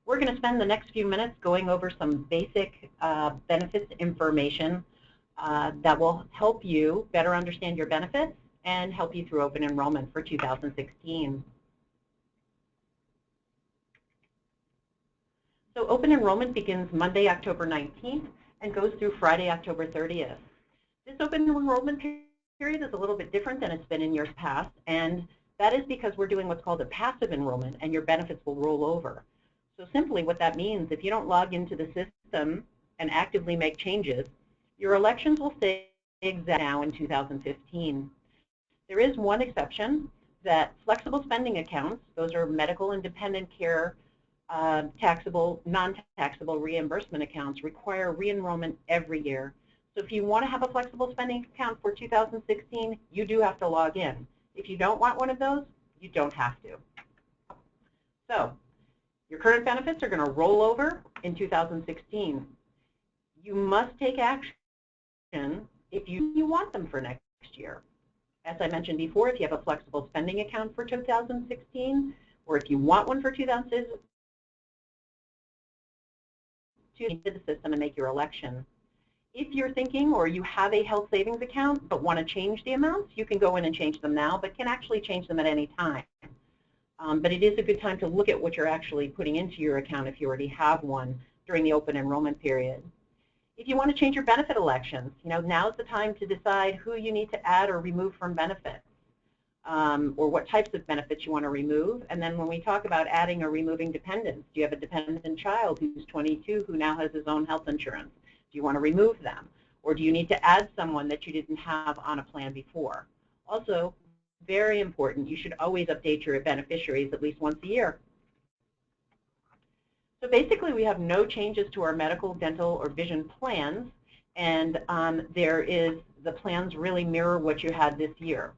We're going to spend the next few minutes going over some basic benefits information that will help you better understand your benefits and help you through open enrollment for 2016. So open enrollment begins Monday, October 19th and goes through Friday, October 30th. This open enrollment period is a little bit different than it's been in years past, and that is because we're doing what's called a passive enrollment, and your benefits will roll over. So simply what that means, if you don't log into the system and actively make changes, your elections will stay exact now in 2015. There is one exception, that flexible spending accounts, those are medical and dependent care taxable, non-taxable reimbursement accounts, require re-enrollment every year. So if you want to have a flexible spending account for 2016, you do have to log in. If you don't want one of those, you don't have to. So your current benefits are going to roll over in 2016. You must take action if you want them for next year. As I mentioned before, if you have a flexible spending account for 2016, or if you want one for 2016, to into the system and make your election. If you're thinking or you have a health savings account but want to change the amounts, you can go in and change them now, but can actually change them at any time. But it is a good time to look at what you're actually putting into your account if you already have one during the open enrollment period. If you want to change your benefit elections, now's the time to decide who you need to add or remove from benefits, or what types of benefits you want to remove. And then when we talk about adding or removing dependents, do you have a dependent child who's 22 who now has his own health insurance? Do you want to remove them? Or do you need to add someone that you didn't have on a plan before? Also, very important, you should always update your beneficiaries at least once a year. So basically, we have no changes to our medical, dental, or vision plans, and the plans really mirror what you had this year.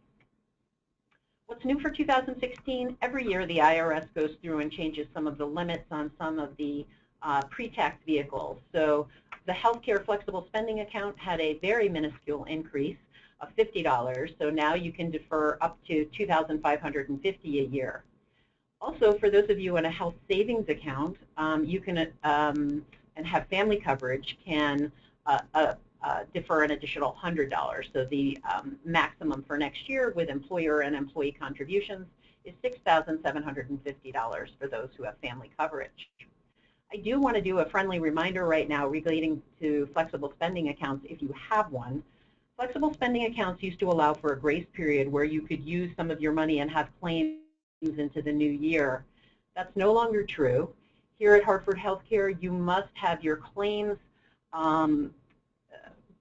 What's new for 2016? Every year the IRS goes through and changes some of the limits on some of the pre-tax vehicles. So the healthcare flexible spending account had a very minuscule increase of $50, so now you can defer up to $2,550 a year. Also, for those of you in a health savings account, you can, and have family coverage, can defer an additional $100. So the maximum for next year with employer and employee contributions is $6,750 for those who have family coverage. I do want to do a friendly reminder right now relating to flexible spending accounts if you have one. Flexible spending accounts used to allow for a grace period where you could use some of your money and have claims into the new year. That's no longer true. Here at Hartford Healthcare, you must have your claims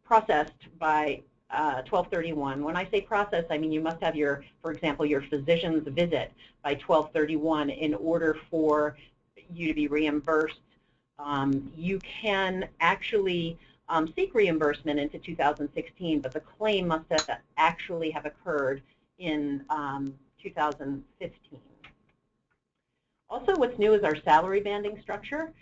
processed by 12/31. When I say process, I mean you must have your, for example, your physician's visit by 12/31 in order for you to be reimbursed. You can actually seek reimbursement into 2016, but the claim must actually have occurred in 2015. Also, what's new is our salary banding structure.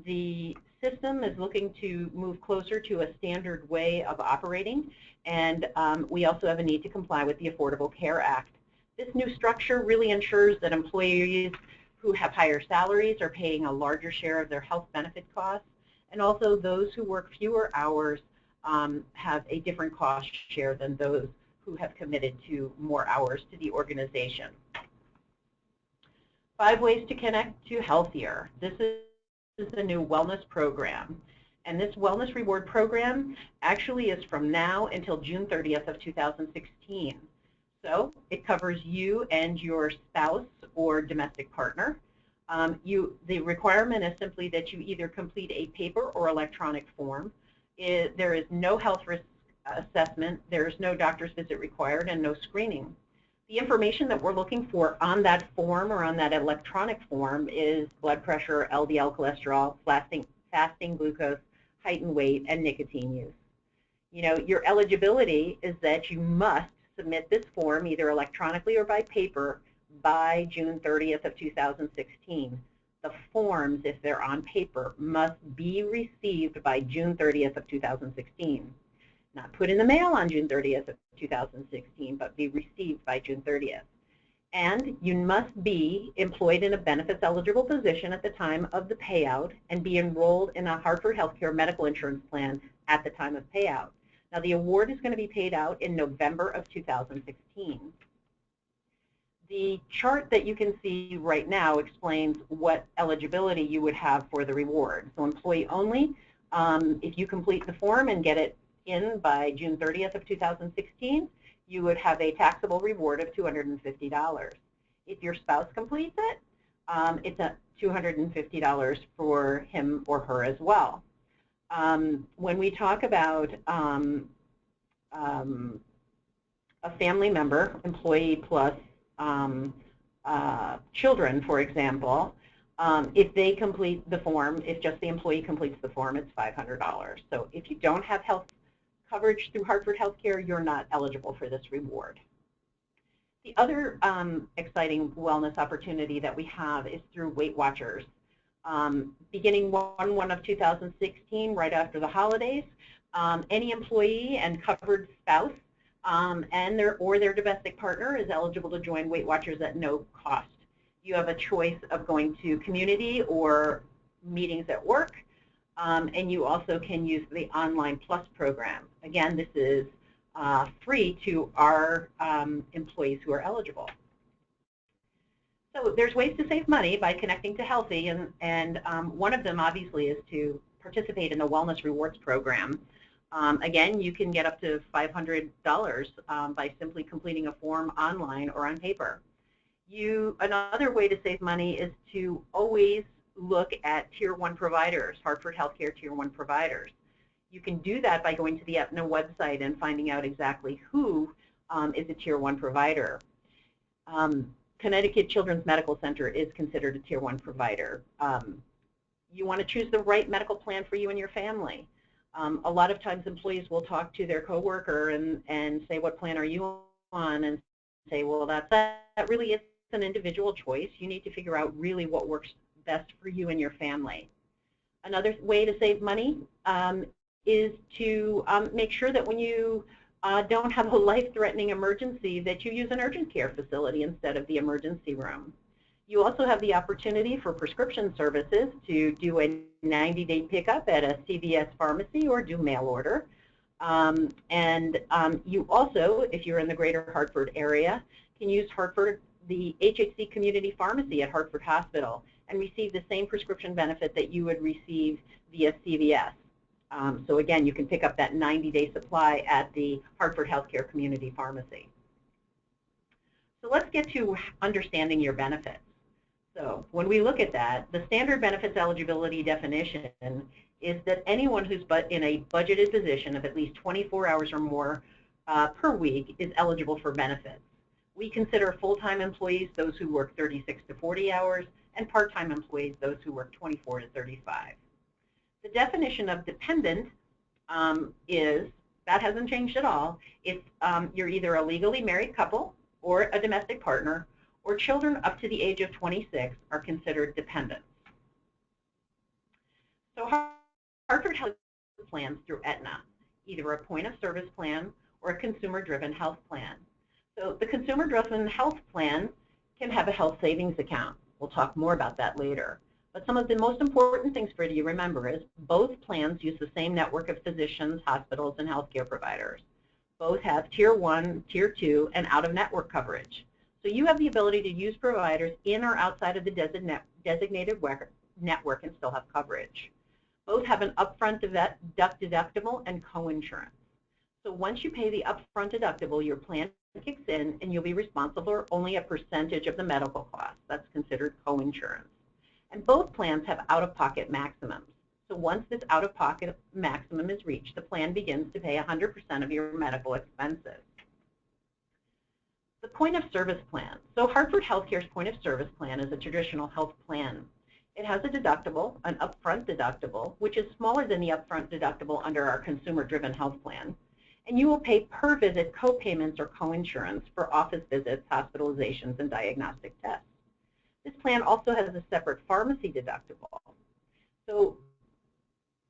The system is looking to move closer to a standard way of operating, and we also have a need to comply with the Affordable Care Act. This new structure really ensures that employees who have higher salaries are paying a larger share of their health benefit costs, and also those who work fewer hours have a different cost share than those who have committed to more hours to the organization. 5 ways to connect to healthier. This is the new wellness program. And this wellness reward program actually is from now until June 30th of 2016. So it covers you and your spouse or domestic partner. The requirement is simply that you either complete a paper or electronic form. There is no health risk assessment, there is no doctor's visit required, and no screening. The information that we're looking for on that form or on that electronic form is blood pressure, LDL cholesterol, fasting glucose, height and weight, and nicotine use. Your eligibility is that you must submit this form either electronically or by paper by June 30th of 2016. The forms, if they're on paper, must be received by June 30th of 2016. Not put in the mail on June 30th of 2016, but be received by June 30th. And you must be employed in a benefits-eligible position at the time of the payout and be enrolled in a Hartford Healthcare medical insurance plan at the time of payout. Now, the award is going to be paid out in November of 2016. The chart that you can see right now explains what eligibility you would have for the reward. So employee only, if you complete the form and get it in by June 30th of 2016, you would have a taxable reward of $250. If your spouse completes it, it's a $250 for him or her as well. When we talk about a family member, employee plus children, for example, if they complete the form, if just the employee completes the form, it's $500. So if you don't have health coverage through Hartford Healthcare, you're not eligible for this reward. The other exciting wellness opportunity that we have is through Weight Watchers. Beginning 1/1 of 2016, right after the holidays, any employee and covered spouse and their domestic partner is eligible to join Weight Watchers at no cost. You have a choice of going to community or meetings at work, and you also can use the Online Plus program. Again, this is free to our employees who are eligible. So there's ways to save money by connecting to Healthy, and one of them obviously is to participate in the Wellness Rewards program. Again, you can get up to $500 by simply completing a form online or on paper. Another way to save money is to always look at Tier 1 providers, Hartford Healthcare Tier 1 providers. You can do that by going to the Aetna website and finding out exactly who is a Tier 1 provider. Connecticut Children's Medical Center is considered a Tier 1 provider. You want to choose the right medical plan for you and your family. A lot of times employees will talk to their coworker and say, what plan are you on? And say, well, that really is an individual choice. You need to figure out really what works best for you and your family. Another way to save money is to make sure that when you don't have a life-threatening emergency, that you use an urgent care facility instead of the emergency room. You also have the opportunity for prescription services to do a 90-day pickup at a CVS pharmacy or do mail order. You also, if you're in the greater Hartford area, can use the HHC Community Pharmacy at Hartford Hospital and receive the same prescription benefit that you would receive via CVS. So again, you can pick up that 90-day supply at the Hartford Healthcare Community Pharmacy. So let's get to understanding your benefits. So when we look at that, the standard benefits eligibility definition is that anyone who's in a budgeted position of at least 24 hours or more per week is eligible for benefits. We consider full-time employees those who work 36 to 40 hours, and part-time employees those who work 24 to 35. The definition of dependent that hasn't changed at all. It's you're either a legally married couple or a domestic partner, or children up to the age of 26 are considered dependents. So Hartford Health plans through Aetna, either a point-of-service plan or a consumer-driven health plan. So the consumer-driven health plan can have a health savings account. We'll talk more about that later. But some of the most important things for you to remember is both plans use the same network of physicians, hospitals, and healthcare providers. Both have Tier 1, Tier 2, and out-of-network coverage. So you have the ability to use providers in or outside of the designated network and still have coverage. Both have an upfront deductible and co-insurance. So once you pay the upfront deductible, your plan kicks in and you'll be responsible for only a percentage of the medical costs. That's considered co-insurance. And both plans have out-of-pocket maximums. So once this out-of-pocket maximum is reached, the plan begins to pay 100% of your medical expenses. The point-of-service plan. So Hartford Healthcare's point-of-service plan is a traditional health plan. It has a deductible, an upfront deductible, which is smaller than the upfront deductible under our consumer-driven health plan. And you will pay per visit co-payments or co-insurance for office visits, hospitalizations, and diagnostic tests. This plan also has a separate pharmacy deductible. So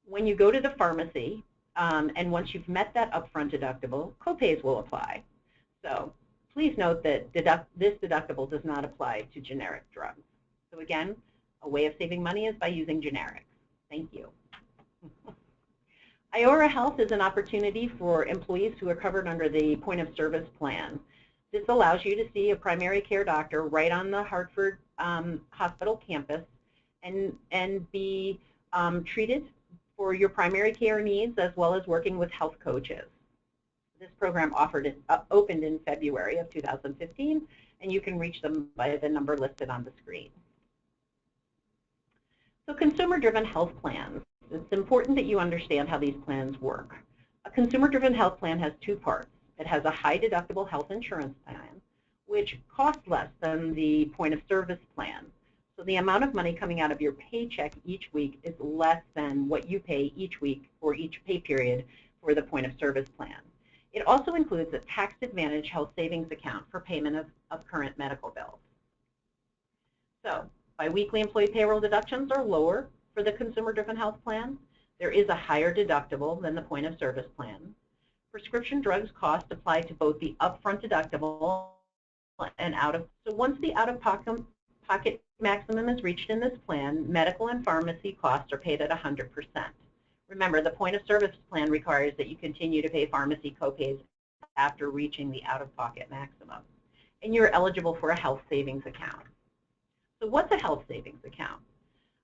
when you go to the pharmacy, and once you've met that upfront deductible, co-pays will apply. So Please note that this deductible does not apply to generic drugs. So again, a way of saving money is by using generics. Thank you. Iora Health is an opportunity for employees who are covered under the point of service plan. This allows you to see a primary care doctor right on the Hartford hospital campus and be treated for your primary care needs, as well as working with health coaches. This program opened in February of 2015, and you can reach them by the number listed on the screen. So consumer-driven health plans. It's important that you understand how these plans work. A consumer-driven health plan has two parts. It has a high-deductible health insurance plan, which costs less than the point-of-service plan. So the amount of money coming out of your paycheck each week is less than what you pay each week or each pay period for the point-of-service plan. It also includes a tax-advantaged health savings account for payment of current medical bills. So biweekly employee payroll deductions are lower for the consumer-driven health plan. There is a higher deductible than the point-of-service plan. Prescription drugs costs apply to both the upfront deductible and so once the out-of-pocket maximum is reached in this plan, medical and pharmacy costs are paid at 100%. Remember, the point-of-service plan requires that you continue to pay pharmacy copays after reaching the out-of-pocket maximum. And you're eligible for a health savings account. So what's a health savings account?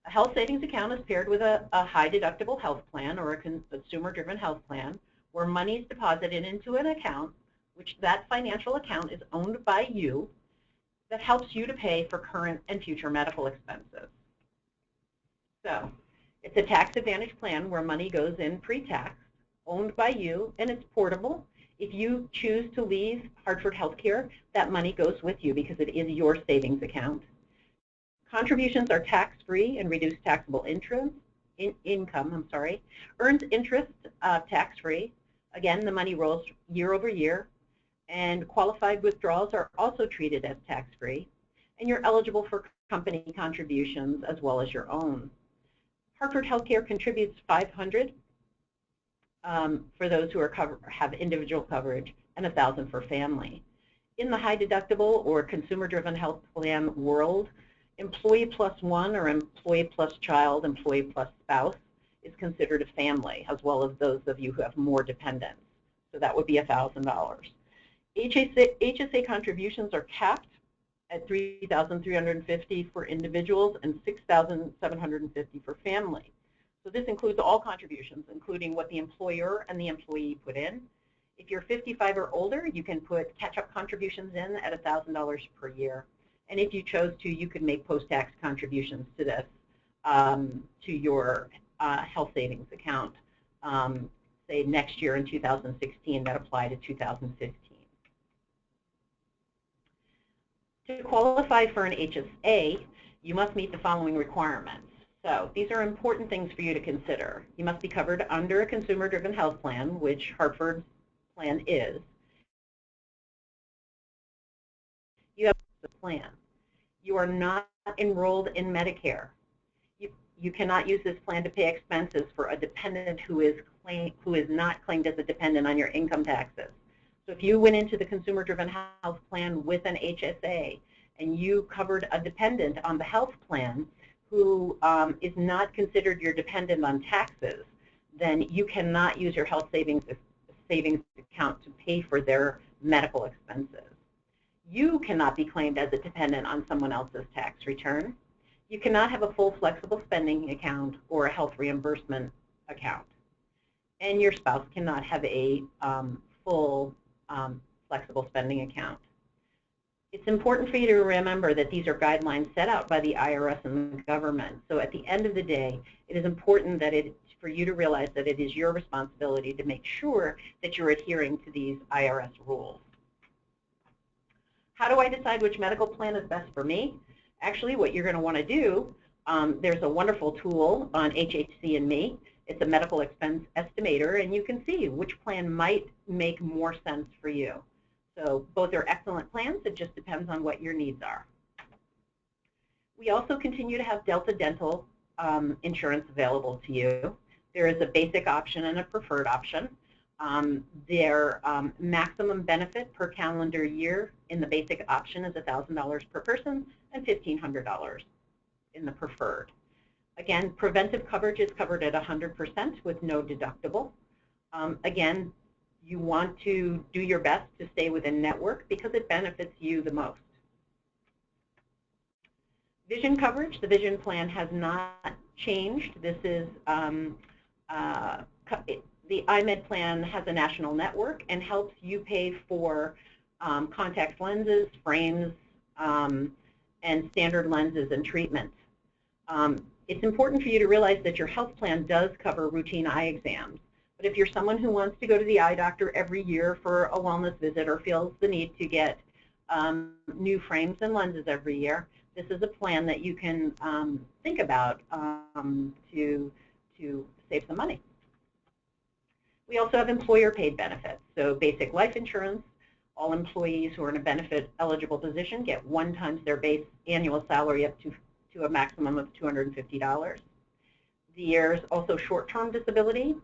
A health savings account is paired with a high-deductible health plan or a consumer-driven health plan where money is deposited into an account, which that financial account is owned by you, that helps you to pay for current and future medical expenses. So it's a tax-advantaged plan where money goes in pre-tax, owned by you, and it's portable. If you choose to leave Hartford Healthcare, that money goes with you because it is your savings account. Contributions are tax-free and reduced taxable income. Earns interest tax-free. Again, the money rolls year over year. And qualified withdrawals are also treated as tax-free. And you're eligible for company contributions as well as your own. Hartford Healthcare contributes $500 for those who have individual coverage and $1,000 for family. In the high deductible or consumer-driven health plan world, employee plus one or employee plus child, employee plus spouse is considered a family, as well as those of you who have more dependents. So that would be $1,000. HSA contributions are capped at $3,350 for individuals and $6,750 for family. So this includes all contributions, including what the employer and the employee put in. If you're 55 or older, you can put catch-up contributions in at $1,000 per year. And if you chose to, you could make post-tax contributions to this, to your health savings account, say next year in 2016, that apply to 2015. To qualify for an HSA, you must meet the following requirements. So these are important things for you to consider. You must be covered under a consumer-driven health plan, which Hartford's plan is. You have the plan. You are not enrolled in Medicare. You cannot use this plan to pay expenses for a dependent who is not claimed as a dependent on your income taxes. So if you went into the consumer-driven health plan with an HSA and you covered a dependent on the health plan who is not considered your dependent on taxes, then you cannot use your health savings account to pay for their medical expenses. You cannot be claimed as a dependent on someone else's tax return. You cannot have a full flexible spending account or a health reimbursement account. And your spouse cannot have a full flexible spending account. It's important for you to remember that these are guidelines set out by the IRS and the government. So at the end of the day, it is important that for you to realize that it is your responsibility to make sure that you're adhering to these IRS rules. How do I decide which medical plan is best for me? Actually, what you're going to want to do, there's a wonderful tool on HHC and Me. It's a medical expense estimator, and you can see which plan might make more sense for you. So both are excellent plans. It just depends on what your needs are. We also continue to have Delta Dental insurance available to you. There is a basic option and a preferred option. Their maximum benefit per calendar year in the basic option is $1,000 per person and $1,500 in the preferred. Again, preventive coverage is covered at 100% with no deductible. Again, you want to do your best to stay within network because it benefits you the most. Vision coverage, the vision plan has not changed. This is the iMed plan has a national network and helps you pay for contact lenses, frames, and standard lenses and treatments. It's important for you to realize that your health plan does cover routine eye exams. But if you're someone who wants to go to the eye doctor every year for a wellness visit or feels the need to get new frames and lenses every year, this is a plan that you can think about to save some money. We also have employer-paid benefits. So basic life insurance, all employees who are in a benefit-eligible position get 1 times their base annual salary up to a maximum of $250. There's also short-term disability.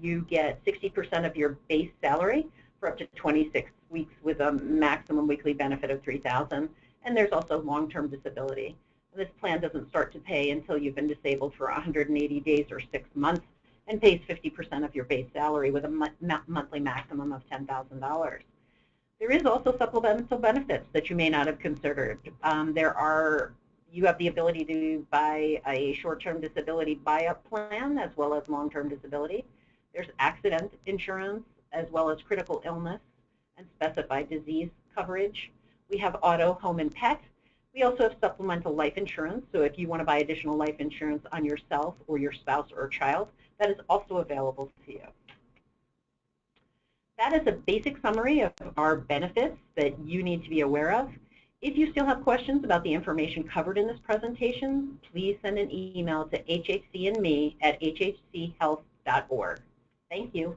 You get 60% of your base salary for up to 26 weeks with a maximum weekly benefit of $3,000. And there's also long-term disability. This plan doesn't start to pay until you've been disabled for 180 days or 6 months and pays 50% of your base salary with a monthly maximum of $10,000. There is also supplemental benefits that you may not have considered. You have the ability to buy a short-term disability buy-up plan as well as long-term disability. There's accident insurance as well as critical illness and specified disease coverage. We have auto, home, and pet. We also have supplemental life insurance, so if you want to buy additional life insurance on yourself or your spouse or child, that is also available to you. That is a basic summary of our benefits that you need to be aware of. If you still have questions about the information covered in this presentation, please send an email to HHC and me at hhchealth.org. Thank you.